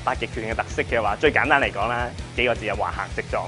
八極拳嘅特色嘅話，最簡單嚟講啦，幾個字就橫行直撞。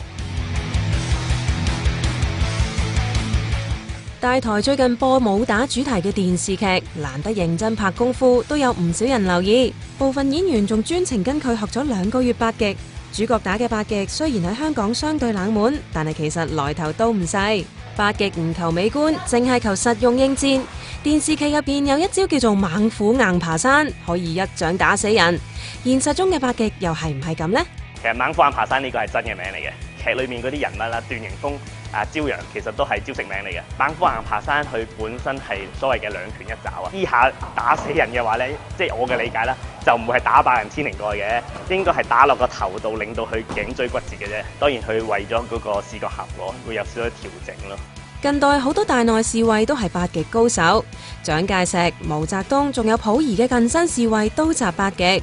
大台最近播武打主題嘅電視劇，難得認真拍功夫，都有唔少人留意。部分演員仲專程跟佢學咗2個月八極。主角打嘅八極雖然喺香港相對冷門，但係其實來頭都唔細。八極唔求美觀，淨係求實用應戰。電視劇入邊有一招叫做猛虎硬爬山，可以一掌打死人。現實中嘅八極又係唔係咁呢？其實猛虎硬爬山呢個係真嘅名嚟嘅，劇裏面嗰啲人物啦，段迎風、朝陽其實都係招式名嚟嘅。猛虎硬爬山佢本身係所謂嘅兩拳一爪啊，呢下打死人嘅話咧，即係我嘅理解啦，就唔會係打爆人天靈蓋嘅，應該係打落個頭度，令到佢頸椎骨折嘅啫。當然佢為咗嗰個視覺效果，會有少少調整咯。近代好多大內侍衛都係八極高手，蔣介石、毛澤東仲有溥儀嘅近身侍衛都習八極。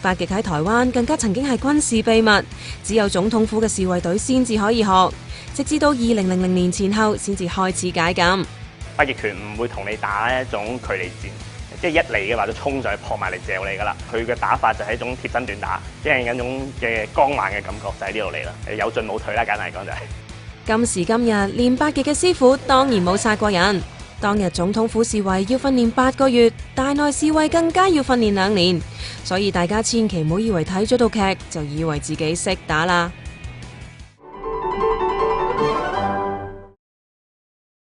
八極喺台灣更加曾經係軍事秘密，只有總統府嘅侍衛隊先至可以學，直至到2000年前後先至開始解禁。八極拳唔會同你打一種距離戰，即係一嚟嘅話就衝上去撲埋嚟嚼你噶啦。佢嘅打法就係一種貼身短打，即係一種嘅剛猛嘅感覺就喺呢度嚟啦，有進冇退啦，簡單嚟講就係。今時今日練八極嘅師傅當然冇殺過人。當日總統府侍衛要訓練8個月，大內侍衛更加要訓練2年，所以大家千祈唔好以為睇咗套劇就以為自己識打啦。